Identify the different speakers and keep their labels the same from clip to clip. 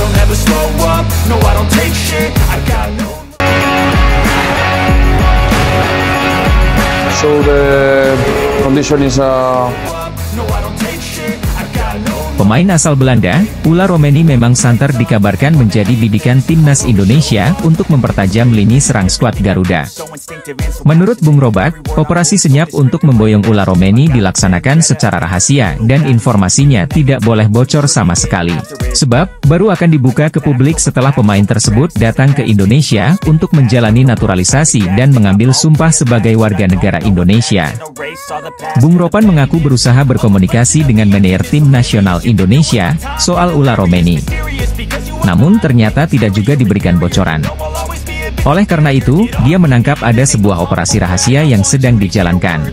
Speaker 1: I'll never slow up, no I don't take shit, I got no.
Speaker 2: So the condition is
Speaker 1: No I don't take shit, I got no.
Speaker 3: Pemain asal Belanda, Ula Romeni memang santer dikabarkan menjadi bidikan timnas Indonesia untuk mempertajam lini serang skuad Garuda. Menurut Bung Robert, operasi senyap untuk memboyong Ula Romeni dilaksanakan secara rahasia dan informasinya tidak boleh bocor sama sekali. Sebab, baru akan dibuka ke publik setelah pemain tersebut datang ke Indonesia untuk menjalani naturalisasi dan mengambil sumpah sebagai warga negara Indonesia. Bung Ropan mengaku berusaha berkomunikasi dengan manajer tim nasional Indonesia soal Ula Romeni. Namun ternyata tidak juga diberikan bocoran. Oleh karena itu, dia menangkap ada sebuah operasi rahasia yang sedang dijalankan.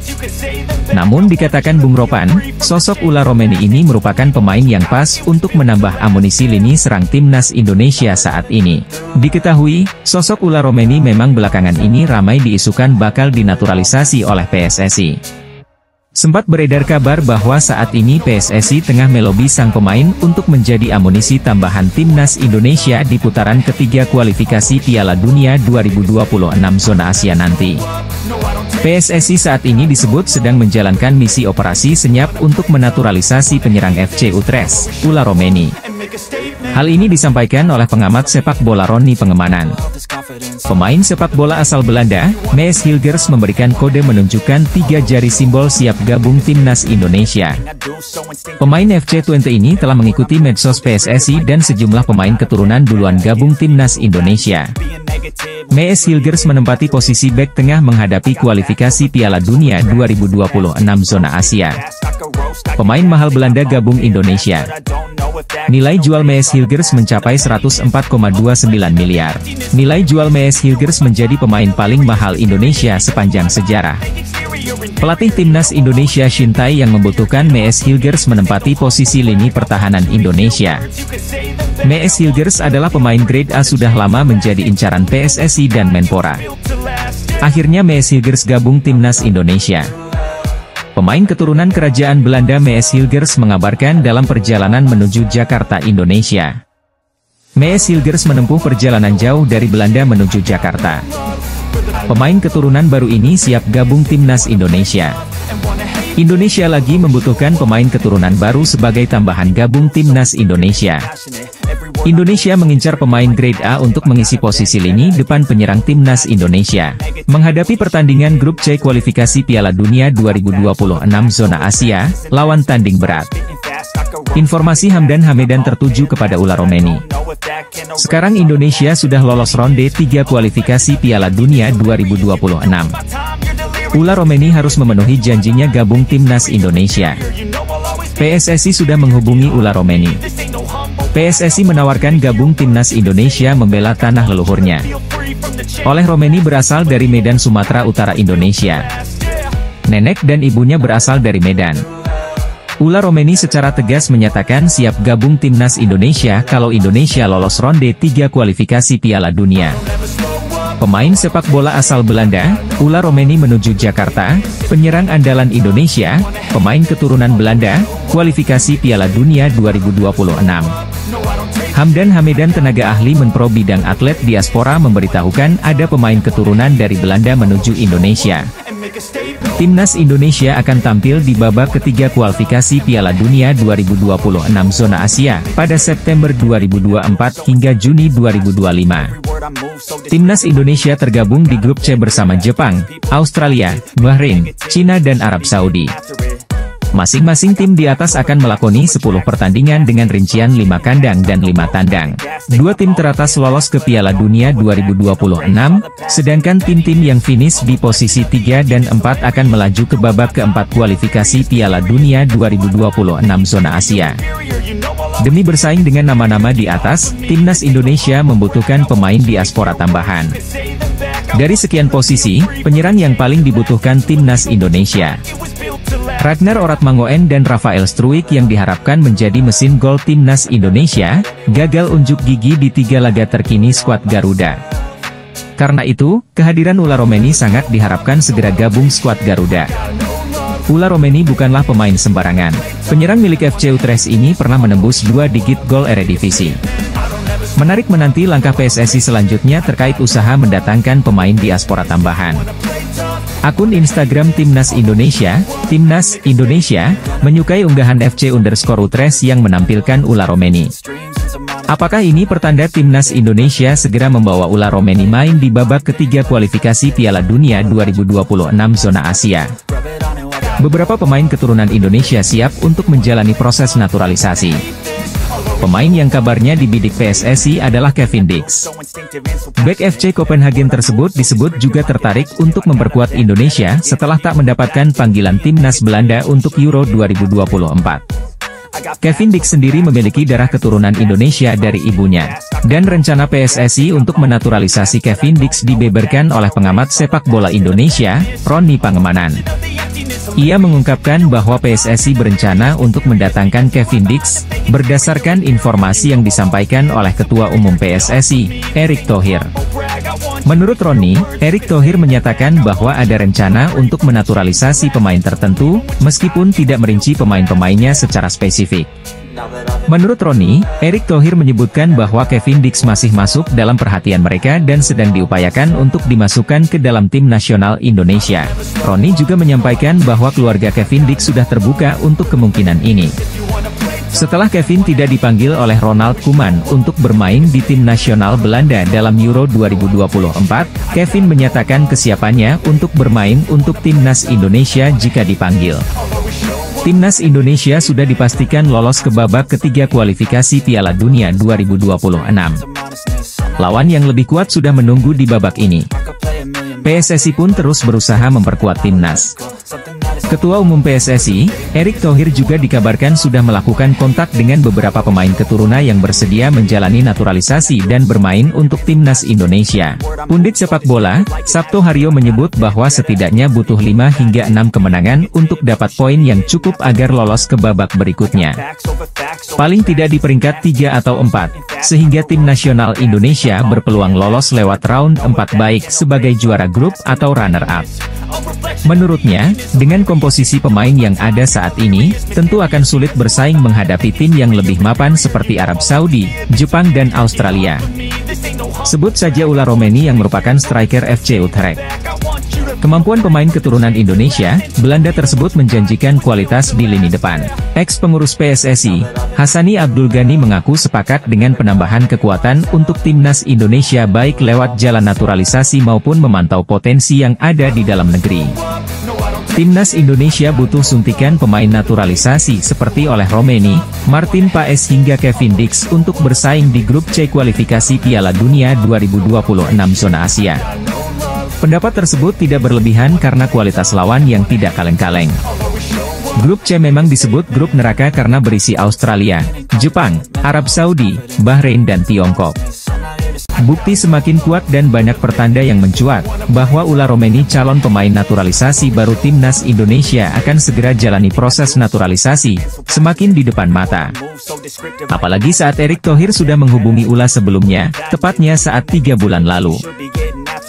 Speaker 3: Namun dikatakan Bung Ropan, sosok Ula Romeni ini merupakan pemain yang pas untuk menambah amunisi lini serang timnas Indonesia saat ini. Diketahui, sosok Ula Romeni memang belakangan ini ramai diisukan bakal dinaturalisasi oleh PSSI. Sempat beredar kabar bahwa saat ini PSSI tengah melobi sang pemain untuk menjadi amunisi tambahan timnas Indonesia di putaran ketiga kualifikasi Piala Dunia 2026 zona Asia nanti. PSSI saat ini disebut sedang menjalankan misi operasi senyap untuk menaturalisasi penyerang FC Utrecht, Ula Romeni. Hal ini disampaikan oleh pengamat sepak bola Ronnie Pengemanan. Pemain sepak bola asal Belanda, Mees Hilgers memberikan kode menunjukkan 3 jari simbol siap gabung timnas Indonesia. Pemain FC20 ini telah mengikuti medsos PSSI dan sejumlah pemain keturunan duluan gabung timnas Indonesia. Mees Hilgers menempati posisi bek tengah menghadapi kualifikasi Piala Dunia 2026 zona Asia. Pemain mahal Belanda gabung Indonesia. Nilai jual Mees Hilgers mencapai 104,29 miliar. Nilai jual Mees Hilgers menjadi pemain paling mahal Indonesia sepanjang sejarah. Pelatih timnas Indonesia Shin Tae yang membutuhkan Mees Hilgers menempati posisi lini pertahanan Indonesia. Mees Hilgers adalah pemain grade A sudah lama menjadi incaran PSSI dan Menpora. Akhirnya Mees Hilgers gabung timnas Indonesia. Pemain keturunan kerajaan Belanda Mees Hilgers mengabarkan dalam perjalanan menuju Jakarta, Indonesia. Mees Hilgers menempuh perjalanan jauh dari Belanda menuju Jakarta. Pemain keturunan baru ini siap gabung timnas Indonesia. Indonesia lagi membutuhkan pemain keturunan baru sebagai tambahan gabung timnas Indonesia. Indonesia mengincar pemain grade A untuk mengisi posisi lini depan penyerang timnas Indonesia. Menghadapi pertandingan grup C kualifikasi Piala Dunia 2026 zona Asia, lawan tanding berat. Informasi Hamdan Hamedan tertuju kepada Ula Romeni. Sekarang Indonesia sudah lolos ronde 3 kualifikasi Piala Dunia 2026. Ula Romeni harus memenuhi janjinya gabung timnas Indonesia. PSSI sudah menghubungi Ula Romeni. PSSI menawarkan gabung timnas Indonesia membela tanah leluhurnya. Oleh Romeni berasal dari Medan, Sumatera Utara, Indonesia. Nenek dan ibunya berasal dari Medan. Ula Romeni secara tegas menyatakan siap gabung timnas Indonesia kalau Indonesia lolos ronde 3 kualifikasi Piala Dunia. Pemain sepak bola asal Belanda, Ula Romeni menuju Jakarta, penyerang andalan Indonesia, pemain keturunan Belanda, kualifikasi Piala Dunia 2026. Hamdan Hamedan tenaga ahli Menpro bidang atlet diaspora memberitahukan ada pemain keturunan dari Belanda menuju Indonesia. Timnas Indonesia akan tampil di babak ketiga kualifikasi Piala Dunia 2026 zona Asia pada September 2024 hingga Juni 2025. Timnas Indonesia tergabung di grup C bersama Jepang, Australia, Bahrain, Cina dan Arab Saudi. Masing-masing tim di atas akan melakoni 10 pertandingan dengan rincian 5 kandang dan 5 tandang. 2 tim teratas lolos ke Piala Dunia 2026, sedangkan tim-tim yang finish di posisi 3 dan 4 akan melaju ke babak keempat kualifikasi Piala Dunia 2026 zona Asia. Demi bersaing dengan nama-nama di atas, Timnas Indonesia membutuhkan pemain diaspora tambahan. Dari sekian posisi, penyerang yang paling dibutuhkan Timnas Indonesia. Ragnar Oratmangoen dan Rafael Struijk yang diharapkan menjadi mesin gol Timnas Indonesia, gagal unjuk gigi di 3 laga terkini skuad Garuda. Karena itu, kehadiran Ula Romeni sangat diharapkan segera gabung skuad Garuda. Ula Romeni bukanlah pemain sembarangan. Penyerang milik FC Utrecht ini pernah menembus 2 digit gol Eredivisie. Menarik menanti langkah PSSI selanjutnya terkait usaha mendatangkan pemain diaspora tambahan. Akun Instagram Timnas Indonesia, Timnas Indonesia, menyukai unggahan FC_Utres yang menampilkan Ula Romeni. Apakah ini pertanda Timnas Indonesia segera membawa Ula Romeni main di babak ketiga kualifikasi Piala Dunia 2026 zona Asia? Beberapa pemain keturunan Indonesia siap untuk menjalani proses naturalisasi. Pemain yang kabarnya dibidik PSSI adalah Kevin Dix. Bek FC Copenhagen tersebut disebut juga tertarik untuk memperkuat Indonesia setelah tak mendapatkan panggilan timnas Belanda untuk Euro 2024. Kevin Dix sendiri memiliki darah keturunan Indonesia dari ibunya. Dan rencana PSSI untuk menaturalisasi Kevin Dix dibeberkan oleh pengamat sepak bola Indonesia, Roni Pangemanan. Ia mengungkapkan bahwa PSSI berencana untuk mendatangkan Kevin Dix, berdasarkan informasi yang disampaikan oleh Ketua Umum PSSI, Erick Thohir. Menurut Roni, Erick Thohir menyatakan bahwa ada rencana untuk menaturalisasi pemain tertentu, meskipun tidak merinci pemain-pemainnya secara spesifik. Menurut Roni, Erick Thohir menyebutkan bahwa Kevin Dix masih masuk dalam perhatian mereka dan sedang diupayakan untuk dimasukkan ke dalam tim nasional Indonesia. Roni juga menyampaikan bahwa keluarga Kevin Dix sudah terbuka untuk kemungkinan ini. Setelah Kevin tidak dipanggil oleh Ronald Koeman untuk bermain di tim nasional Belanda dalam Euro 2024, Kevin menyatakan kesiapannya untuk bermain untuk timnas Indonesia jika dipanggil. Timnas Indonesia sudah dipastikan lolos ke babak ketiga kualifikasi Piala Dunia 2026. Lawan yang lebih kuat sudah menunggu di babak ini. PSSI pun terus berusaha memperkuat timnas. Ketua Umum PSSI, Erick Thohir juga dikabarkan sudah melakukan kontak dengan beberapa pemain keturunan yang bersedia menjalani naturalisasi dan bermain untuk timnas Indonesia. Pundit sepak bola, Sabto Haryo menyebut bahwa setidaknya butuh 5 hingga 6 kemenangan untuk dapat poin yang cukup agar lolos ke babak berikutnya. Paling tidak di peringkat 3 atau 4, sehingga tim nasional Indonesia berpeluang lolos lewat round 4 baik sebagai juara grup atau runner-up. Menurutnya, dengan komposisi pemain yang ada saat ini, tentu akan sulit bersaing menghadapi tim yang lebih mapan seperti Arab Saudi, Jepang dan Australia. Sebut saja Ula Romeni yang merupakan striker FC Utrecht. Kemampuan pemain keturunan Indonesia, Belanda tersebut menjanjikan kualitas di lini depan. Ex-pengurus PSSI, Hassani Abdul Ghani mengaku sepakat dengan penambahan kekuatan untuk timnas Indonesia baik lewat jalan naturalisasi maupun memantau potensi yang ada di dalam negeri. Timnas Indonesia butuh suntikan pemain naturalisasi seperti oleh Romeni, Martin Paes hingga Kevin Dix untuk bersaing di grup C kualifikasi Piala Dunia 2026 zona Asia. Pendapat tersebut tidak berlebihan karena kualitas lawan yang tidak kaleng-kaleng. Grup C memang disebut grup neraka karena berisi Australia, Jepang, Arab Saudi, Bahrain dan Tiongkok. Bukti semakin kuat dan banyak pertanda yang mencuat, bahwa Ula Romeni calon pemain naturalisasi baru timnas Indonesia akan segera jalani proses naturalisasi, semakin di depan mata. Apalagi saat Erick Thohir sudah menghubungi Ula sebelumnya, tepatnya saat 3 bulan lalu.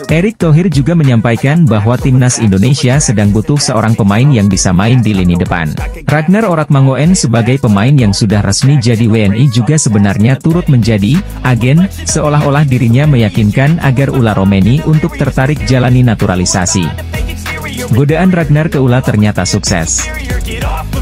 Speaker 3: Erick Thohir juga menyampaikan bahwa timnas Indonesia sedang butuh seorang pemain yang bisa main di lini depan. Ragnar Oratmangoen sebagai pemain yang sudah resmi jadi WNI juga sebenarnya turut menjadi agen, seolah-olah dirinya meyakinkan agar Ula Romeni untuk tertarik jalani naturalisasi. Godaan Ragnar ke Ula ternyata sukses.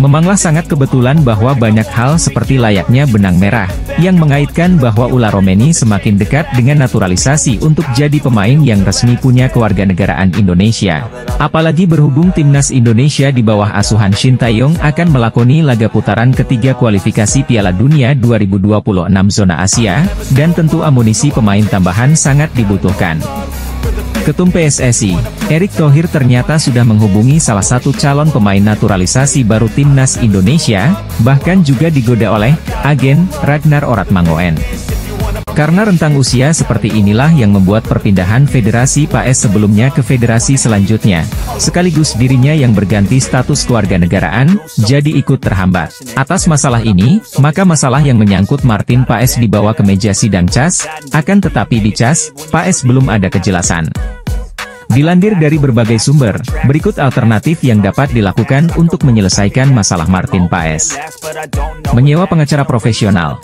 Speaker 3: Memanglah sangat kebetulan bahwa banyak hal seperti layaknya benang merah, yang mengaitkan bahwa Ula Romeni semakin dekat dengan naturalisasi untuk jadi pemain yang resmi punya kewarganegaraan Indonesia. Apalagi berhubung timnas Indonesia di bawah asuhan Shin Tae-yong akan melakoni laga putaran ketiga kualifikasi Piala Dunia 2026 zona Asia, dan tentu amunisi pemain tambahan sangat dibutuhkan. Ketum PSSI, Erick Thohir ternyata sudah menghubungi salah satu calon pemain naturalisasi baru timnas Indonesia, bahkan juga digoda oleh agen Ragnar Oratmangoen. Karena rentang usia seperti inilah yang membuat perpindahan Federasi PAS sebelumnya ke federasi selanjutnya, sekaligus dirinya yang berganti status kewarganegaraan, jadi ikut terhambat. Atas masalah ini, maka masalah yang menyangkut Martin Paes dibawa ke meja sidang CAS, akan tetapi di CAS, Paes belum ada kejelasan. Dilansir dari berbagai sumber, berikut alternatif yang dapat dilakukan untuk menyelesaikan masalah Martin Paes. Menyewa pengacara profesional.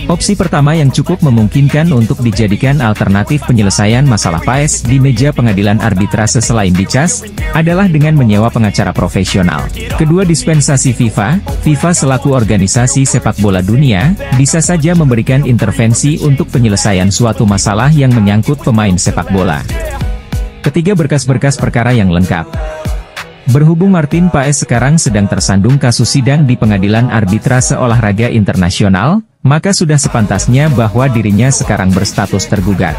Speaker 3: Opsi pertama yang cukup memungkinkan untuk dijadikan alternatif penyelesaian masalah Paes di meja pengadilan arbitrase selain dicas, adalah dengan menyewa pengacara profesional. Kedua dispensasi FIFA selaku organisasi sepak bola dunia, bisa saja memberikan intervensi untuk penyelesaian suatu masalah yang menyangkut pemain sepak bola. Ketiga, berkas-berkas perkara yang lengkap. Berhubung Martin Paes sekarang sedang tersandung kasus sidang di Pengadilan Arbitrase Olahraga Internasional, maka sudah sepantasnya bahwa dirinya sekarang berstatus tergugat.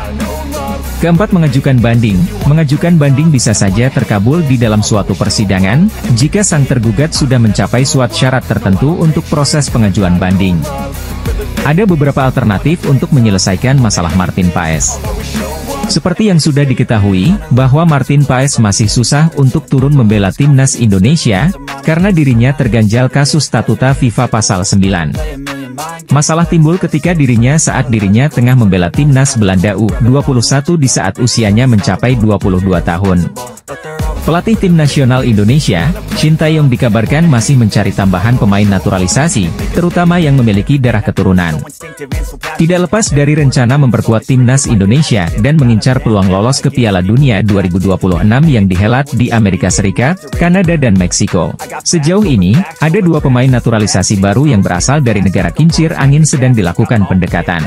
Speaker 3: Keempat, mengajukan banding. Mengajukan banding bisa saja terkabul di dalam suatu persidangan, jika sang tergugat sudah mencapai suatu syarat tertentu untuk proses pengajuan banding. Ada beberapa alternatif untuk menyelesaikan masalah Martin Paes. Seperti yang sudah diketahui, bahwa Martin Paes masih susah untuk turun membela timnas Indonesia, karena dirinya terganjal kasus statuta FIFA pasal 9. Masalah timbul ketika saat dirinya tengah membela timnas Belanda U21 di saat usianya mencapai 22 tahun. Pelatih tim nasional Indonesia, Shin Tae-yong dikabarkan masih mencari tambahan pemain naturalisasi, terutama yang memiliki darah keturunan. Tidak lepas dari rencana memperkuat timnas Indonesia dan mengincar peluang lolos ke Piala Dunia 2026 yang dihelat di Amerika Serikat, Kanada dan Meksiko. Sejauh ini, ada 2 pemain naturalisasi baru yang berasal dari negara kincir angin sedang dilakukan pendekatan.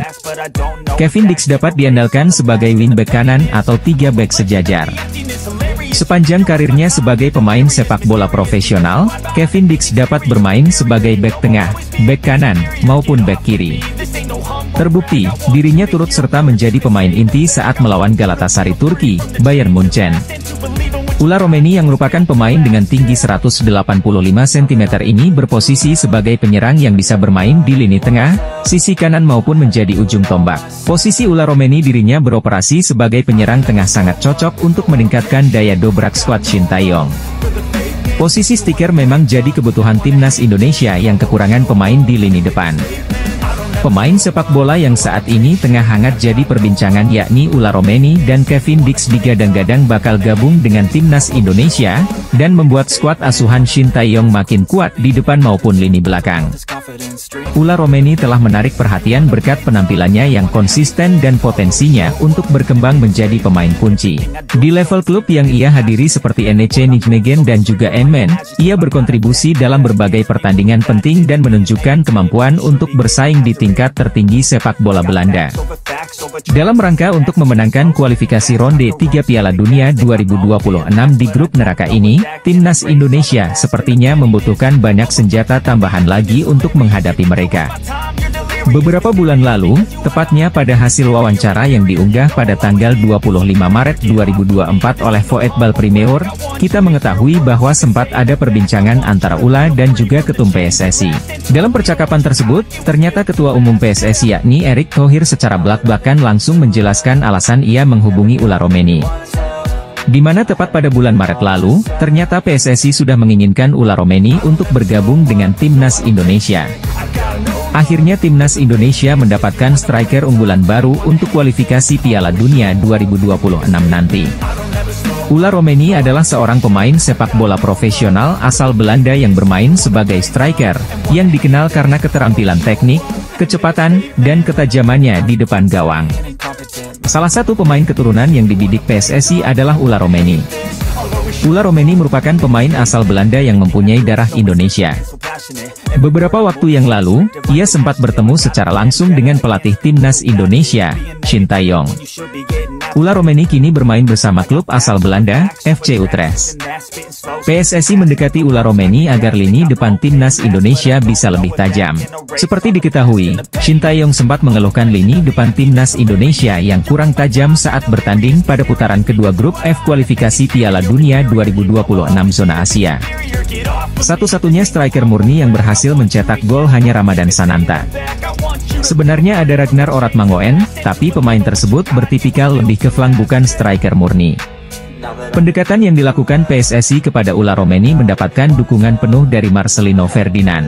Speaker 3: Kevin Dix dapat diandalkan sebagai wingback kanan atau 3 bek sejajar. Sepanjang karirnya sebagai pemain sepak bola profesional, Kevin Dix dapat bermain sebagai bek tengah, bek kanan, maupun bek kiri. Terbukti, dirinya turut serta menjadi pemain inti saat melawan Galatasaray Turki, Bayern Munchen. Ula Romeni yang merupakan pemain dengan tinggi 185 cm ini berposisi sebagai penyerang yang bisa bermain di lini tengah, sisi kanan maupun menjadi ujung tombak. Posisi Ula Romeni dirinya beroperasi sebagai penyerang tengah sangat cocok untuk meningkatkan daya dobrak skuad Shin Tae-yong. Posisi stiker memang jadi kebutuhan timnas Indonesia yang kekurangan pemain di lini depan. Pemain sepak bola yang saat ini tengah hangat jadi perbincangan yakni Ula Romeni dan Kevin Dix digadang-gadang bakal gabung dengan timnas Indonesia, dan membuat skuad asuhan Shin Tae-yong makin kuat di depan maupun lini belakang. Ula Romeni telah menarik perhatian berkat penampilannya yang konsisten dan potensinya untuk berkembang menjadi pemain kunci. Di level klub yang ia hadiri seperti NEC Nijmegen dan juga Emmen, ia berkontribusi dalam berbagai pertandingan penting dan menunjukkan kemampuan untuk bersaing di tingkat tertinggi sepak bola Belanda. Dalam rangka untuk memenangkan kualifikasi ronde 3 Piala Dunia 2026 di grup neraka ini, timnas Indonesia sepertinya membutuhkan banyak senjata tambahan lagi untuk menghadapi mereka. Beberapa bulan lalu, tepatnya pada hasil wawancara yang diunggah pada tanggal 25 Maret 2024 oleh Football Premier, kita mengetahui bahwa sempat ada perbincangan antara Ula dan juga Ketum PSSI. Dalam percakapan tersebut, ternyata Ketua Umum PSSI yakni Erick Thohir secara belak-belakan langsung menjelaskan alasan ia menghubungi Ula Romeni. Di mana tepat pada bulan Maret lalu, ternyata PSSI sudah menginginkan Ula Romeni untuk bergabung dengan timnas Indonesia. Akhirnya timnas Indonesia mendapatkan striker unggulan baru untuk kualifikasi Piala Dunia 2026 nanti. Ula Romeni adalah seorang pemain sepak bola profesional asal Belanda yang bermain sebagai striker, yang dikenal karena keterampilan teknik, kecepatan, dan ketajamannya di depan gawang. Salah satu pemain keturunan yang dibidik PSSI adalah Ula Romeni. Ula Romeni merupakan pemain asal Belanda yang mempunyai darah Indonesia. Beberapa waktu yang lalu, ia sempat bertemu secara langsung dengan pelatih timnas Indonesia, Shin Tae-yong. Ula Romeni kini bermain bersama klub asal Belanda, FC Utrecht. PSSI mendekati Ula Romeni agar lini depan timnas Indonesia bisa lebih tajam. Seperti diketahui, Shin Tae-yong sempat mengeluhkan lini depan timnas Indonesia yang kurang tajam saat bertanding pada putaran kedua grup F kualifikasi Piala Dunia 2026 zona Asia. Satu-satunya striker murni yang berhasil mencetak gol hanya Ramadan Sananta. Sebenarnya ada Ragnar Oratmangoen, tapi pemain tersebut bertipikal lebih ke flank bukan striker murni. Pendekatan yang dilakukan PSSI kepada Ula Romeni mendapatkan dukungan penuh dari Marcelino Ferdinand.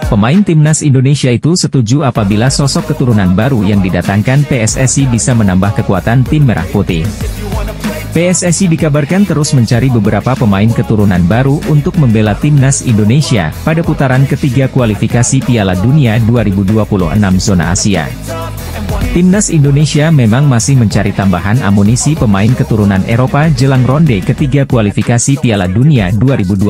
Speaker 3: Pemain timnas Indonesia itu setuju apabila sosok keturunan baru yang didatangkan PSSI bisa menambah kekuatan tim merah putih. PSSI dikabarkan terus mencari beberapa pemain keturunan baru untuk membela timnas Indonesia pada putaran ketiga kualifikasi Piala Dunia 2026 zona Asia. Timnas Indonesia memang masih mencari tambahan amunisi pemain keturunan Eropa jelang ronde ketiga kualifikasi Piala Dunia 2026.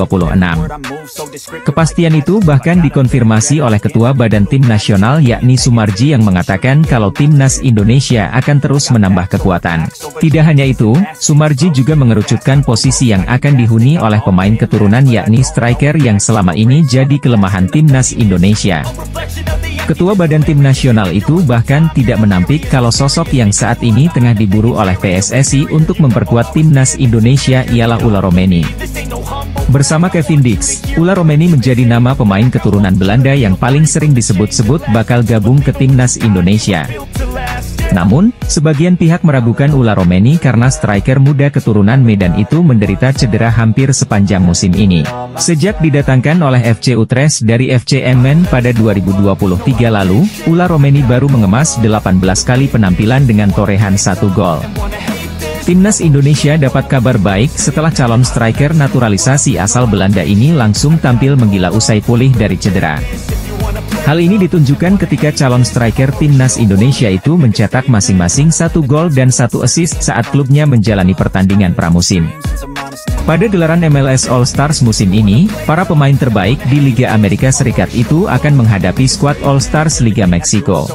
Speaker 3: Kepastian itu bahkan dikonfirmasi oleh Ketua Badan Tim Nasional yakni Sumarji yang mengatakan kalau timnas Indonesia akan terus menambah kekuatan. Tidak hanya itu, Sumarji juga mengerucutkan posisi yang akan dihuni oleh pemain keturunan yakni striker yang selama ini jadi kelemahan timnas Indonesia. Ketua Badan Tim Nasional itu bahkan tidak menampik kalau sosok yang saat ini tengah diburu oleh PSSI untuk memperkuat timnas Indonesia ialah Ula Romeni. Bersama Kevin Dix, Ula Romeni menjadi nama pemain keturunan Belanda yang paling sering disebut-sebut bakal gabung ke timnas Indonesia. Namun, sebagian pihak meragukan Ula Romeni karena striker muda keturunan Medan itu menderita cedera hampir sepanjang musim ini. Sejak didatangkan oleh FC Utrecht dari FC Emmen pada 2023 lalu, Ula Romeni baru mengemas 18 kali penampilan dengan torehan 1 gol. Timnas Indonesia dapat kabar baik setelah calon striker naturalisasi asal Belanda ini langsung tampil menggila usai pulih dari cedera. Hal ini ditunjukkan ketika calon striker timnas Indonesia itu mencetak masing-masing 1 gol dan 1 assist saat klubnya menjalani pertandingan pramusim. Pada gelaran MLS All Stars musim ini, para pemain terbaik di Liga Amerika Serikat itu akan menghadapi skuad All Stars Liga Meksiko.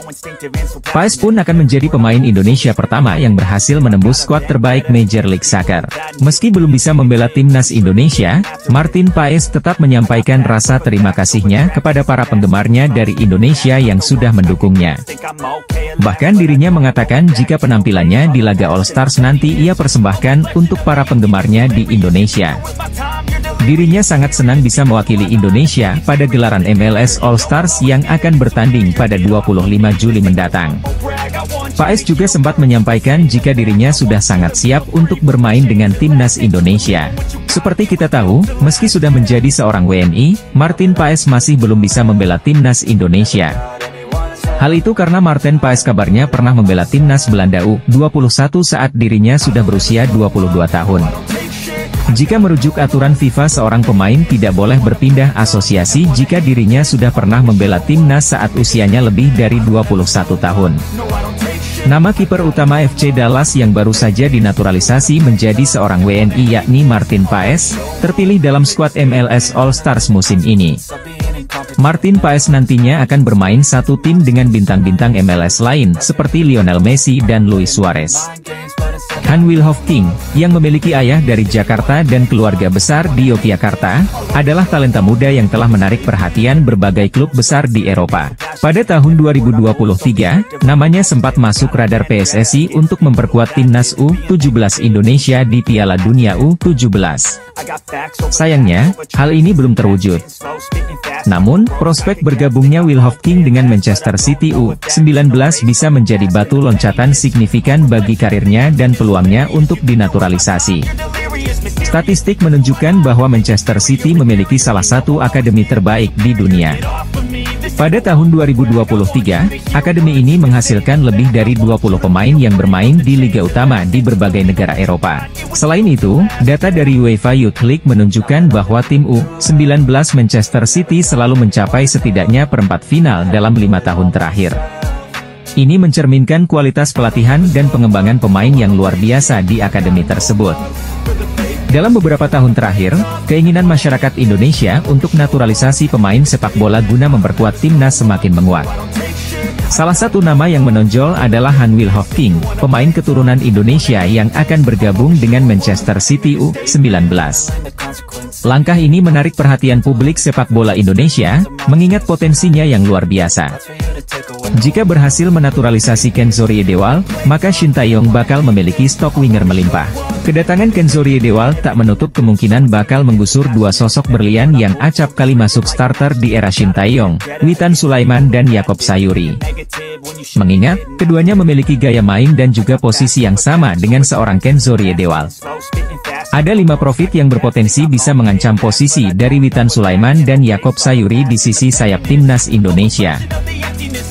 Speaker 3: Paes pun akan menjadi pemain Indonesia pertama yang berhasil menembus skuad terbaik Major League Soccer. Meski belum bisa membela timnas Indonesia, Martin Paes tetap menyampaikan rasa terima kasihnya kepada para penggemarnya dari Indonesia yang sudah mendukungnya. Bahkan dirinya mengatakan jika penampilannya di laga All Stars nanti ia persembahkan untuk para penggemarnya di Indonesia. Dirinya sangat senang bisa mewakili Indonesia pada gelaran MLS All Stars yang akan bertanding pada 25 Juli mendatang. Paes juga sempat menyampaikan jika dirinya sudah sangat siap untuk bermain dengan timnas Indonesia. Seperti kita tahu, meski sudah menjadi seorang WNI, Martin Paes masih belum bisa membela timnas Indonesia. Hal itu karena Martin Paes kabarnya pernah membela timnas Belanda U21 saat dirinya sudah berusia 22 tahun. Jika merujuk aturan FIFA, seorang pemain tidak boleh berpindah asosiasi jika dirinya sudah pernah membela timnas saat usianya lebih dari 21 tahun. Nama kiper utama FC Dallas yang baru saja dinaturalisasi menjadi seorang WNI yakni Martin Paes, terpilih dalam skuad MLS All Stars musim ini. Martin Paes nantinya akan bermain satu tim dengan bintang-bintang MLS lain seperti Lionel Messi dan Luis Suarez. Han Wilhoffking, yang memiliki ayah dari Jakarta dan keluarga besar di Yogyakarta, adalah talenta muda yang telah menarik perhatian berbagai klub besar di Eropa. Pada tahun 2023, namanya sempat masuk radar PSSI untuk memperkuat timnas U17 Indonesia di Piala Dunia U17. Sayangnya, hal ini belum terwujud. Namun, prospek bergabungnya Wilhoffking dengan Manchester City U19 bisa menjadi batu loncatan signifikan bagi karirnya dan peluangnya untuk dinaturalisasi. Statistik menunjukkan bahwa Manchester City memiliki salah satu akademi terbaik di dunia. Pada tahun 2023, akademi ini menghasilkan lebih dari 20 pemain yang bermain di liga utama di berbagai negara Eropa. Selain itu, data dari UEFA Youth League menunjukkan bahwa tim U19 Manchester City selalu mencapai setidaknya perempat final dalam 5 tahun terakhir. Ini mencerminkan kualitas pelatihan dan pengembangan pemain yang luar biasa di akademi tersebut. Dalam beberapa tahun terakhir, keinginan masyarakat Indonesia untuk naturalisasi pemain sepak bola guna memperkuat timnas semakin menguat. Salah satu nama yang menonjol adalah Han Wilhoffking, pemain keturunan Indonesia yang akan bergabung dengan Manchester City U19. Langkah ini menarik perhatian publik sepak bola Indonesia, mengingat potensinya yang luar biasa. Jika berhasil menaturalisasi Kenzo Riedewald, maka Shin Tae-yong bakal memiliki stok winger melimpah. Kedatangan Kenzo Riedewald tak menutup kemungkinan bakal menggusur dua sosok berlian yang acap kali masuk starter di era Shin Tae-yong, Witan Sulaiman dan Yaakob Sayuri. Mengingat, keduanya memiliki gaya main dan juga posisi yang sama dengan seorang Kenzo Riedewald. Ada 5 profit yang berpotensi bisa mengancam posisi dari Witan Sulaiman dan Yaakob Sayuri di sisi sayap timnas Indonesia.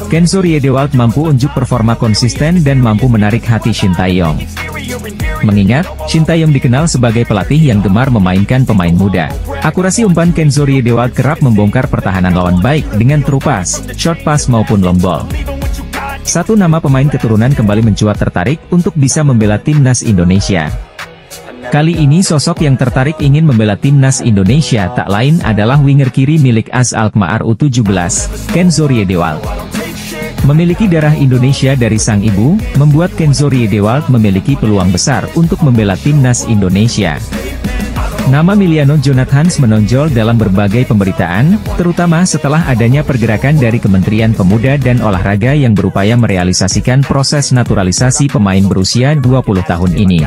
Speaker 3: Kenzo Riedewald mampu unjuk performa konsisten dan mampu menarik hati Shin Tae-yong. mengingat Shin Tae-yong dikenal sebagai pelatih yang gemar memainkan pemain muda. Akurasi umpan Kenzo Riedewald kerap membongkar pertahanan lawan baik dengan true pass, short pass maupun long ball. Satu nama pemain keturunan kembali mencuat tertarik untuk bisa membela timnas Indonesia. Kali ini sosok yang tertarik ingin membela timnas Indonesia tak lain adalah winger kiri milik AS Alkmaar U17, Kenzo Riedewald. Memiliki darah Indonesia dari sang ibu, membuat Kenzo Riedewald memiliki peluang besar untuk membela timnas Indonesia. Nama Miliano Jonathans menonjol dalam berbagai pemberitaan, terutama setelah adanya pergerakan dari Kementerian Pemuda dan Olahraga yang berupaya merealisasikan proses naturalisasi pemain berusia 20 tahun ini.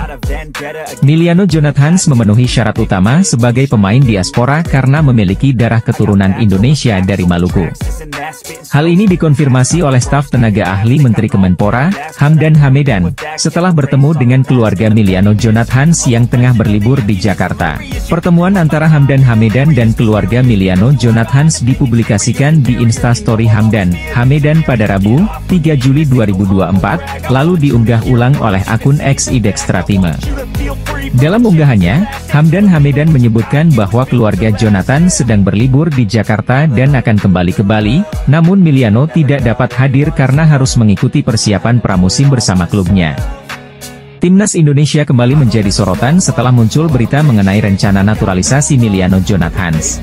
Speaker 3: Miliano Jonathans memenuhi syarat utama sebagai pemain diaspora karena memiliki darah keturunan Indonesia dari Maluku. Hal ini dikonfirmasi oleh staf tenaga ahli Menteri Kemenpora, Hamdan Hamedan, setelah bertemu dengan keluarga Miliano Jonathans yang tengah berlibur di Jakarta. Pertemuan antara Hamdan Hamedan dan keluarga Miliano Jonathans dipublikasikan di Instastory Hamdan Hamedan pada Rabu, 3 Juli 2024, lalu diunggah ulang oleh akun X @idextratime. Dalam unggahannya, Hamdan Hamedan menyebutkan bahwa keluarga Jonathan sedang berlibur di Jakarta dan akan kembali ke Bali, namun Miliano tidak dapat hadir karena harus mengikuti persiapan pramusim bersama klubnya. Timnas Indonesia kembali menjadi sorotan setelah muncul berita mengenai rencana naturalisasi Miliano Jonathans.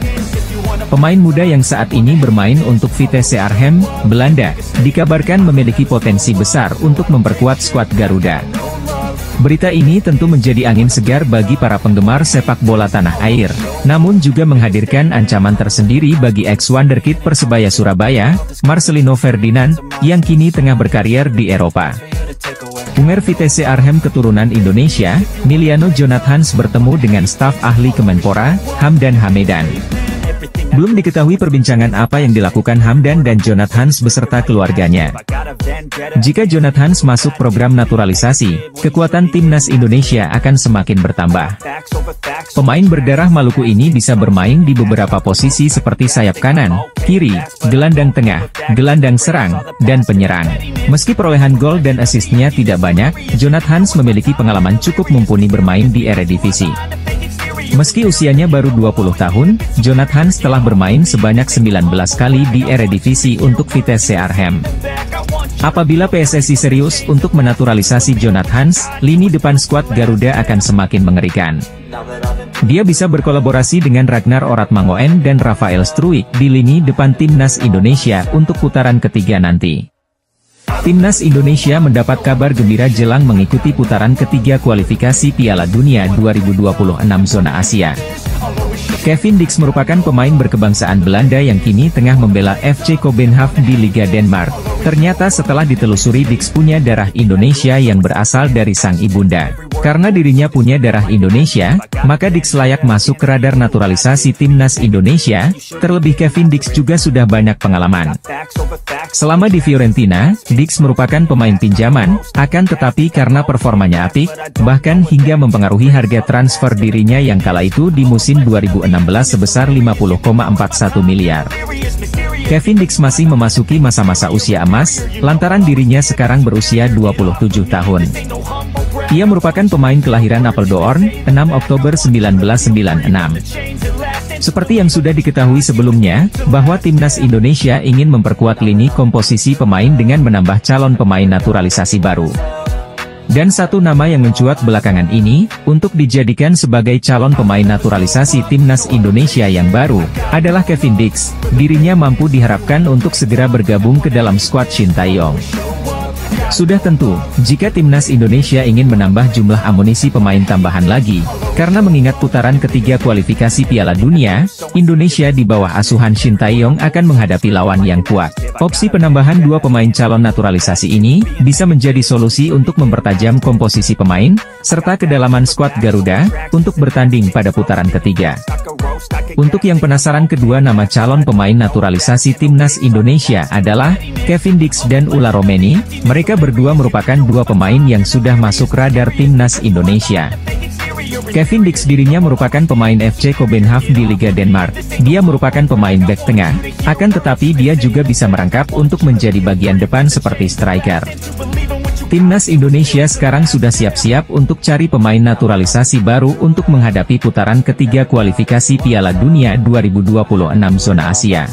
Speaker 3: Pemain muda yang saat ini bermain untuk Vitesse Arnhem, Belanda, dikabarkan memiliki potensi besar untuk memperkuat skuad Garuda. Berita ini tentu menjadi angin segar bagi para penggemar sepak bola tanah air, namun juga menghadirkan ancaman tersendiri bagi ex-wonderkid Persebaya Surabaya, Marcelino Ferdinand, yang kini tengah berkarier di Eropa. Winger Vitesse Arnhem keturunan Indonesia, Miliano Jonathans bertemu dengan staf ahli Kemenpora, Hamdan Hamedan. Belum diketahui perbincangan apa yang dilakukan Hamdan dan Jonathans beserta keluarganya. Jika Jonathans masuk program naturalisasi, kekuatan timnas Indonesia akan semakin bertambah. Pemain berdarah Maluku ini bisa bermain di beberapa posisi seperti sayap kanan, kiri, gelandang tengah, gelandang serang, dan penyerang. Meski perolehan gol dan asisnya tidak banyak, Jonathans memiliki pengalaman cukup mumpuni bermain di Eredivisie. Meski usianya baru 20 tahun, Jonathans telah bermain sebanyak 19 kali di Eredivisie untuk Vitesse Arnhem. Apabila PSSI serius untuk menaturalisasi Jonathans, lini depan skuad Garuda akan semakin mengerikan. Dia bisa berkolaborasi dengan Ragnar Oratmangoen dan Rafael Struijk di lini depan timnas Indonesia untuk putaran ketiga nanti. Timnas Indonesia mendapat kabar gembira jelang mengikuti putaran ketiga kualifikasi Piala Dunia 2026 zona Asia. Kevin Dix merupakan pemain berkebangsaan Belanda yang kini tengah membela FC Kopenhagen di Liga Denmark. Ternyata setelah ditelusuri Dix punya darah Indonesia yang berasal dari sang ibunda. Karena dirinya punya darah Indonesia, maka Dix layak masuk ke radar naturalisasi timnas Indonesia, terlebih Kevin Dix juga sudah banyak pengalaman. Selama di Fiorentina, Dix merupakan pemain pinjaman, akan tetapi karena performanya apik, bahkan hingga mempengaruhi harga transfer dirinya yang kala itu di musim 2016 sebesar 50,41 miliar. Kevin Dix masih memasuki masa-masa usia emas, lantaran dirinya sekarang berusia 27 tahun. Ia merupakan pemain kelahiran Apeldoorn, 6 Oktober 1996. Seperti yang sudah diketahui sebelumnya, bahwa timnas Indonesia ingin memperkuat lini komposisi pemain dengan menambah calon pemain naturalisasi baru. Dan satu nama yang mencuat belakangan ini, untuk dijadikan sebagai calon pemain naturalisasi timnas Indonesia yang baru, adalah Kevin Dix. Dirinya mampu diharapkan untuk segera bergabung ke dalam skuad Shin Tae-yong. Sudah tentu, jika timnas Indonesia ingin menambah jumlah amunisi pemain tambahan lagi, karena mengingat putaran ketiga kualifikasi Piala Dunia, Indonesia di bawah asuhan Shin Tae-yong akan menghadapi lawan yang kuat. Opsi penambahan dua pemain calon naturalisasi ini, bisa menjadi solusi untuk mempertajam komposisi pemain, serta kedalaman skuad Garuda, untuk bertanding pada putaran ketiga. Untuk yang penasaran, kedua nama calon pemain naturalisasi timnas Indonesia adalah Kevin Dix dan Ula Romeni. Mereka berdua merupakan dua pemain yang sudah masuk radar timnas Indonesia. Kevin Dix dirinya merupakan pemain FC Kopenhagen di Liga Denmark. Dia merupakan pemain bek tengah, akan tetapi dia juga bisa merangkap untuk menjadi bagian depan seperti striker. Timnas Indonesia sekarang sudah siap-siap untuk cari pemain naturalisasi baru untuk menghadapi putaran ketiga kualifikasi Piala Dunia 2026 zona Asia.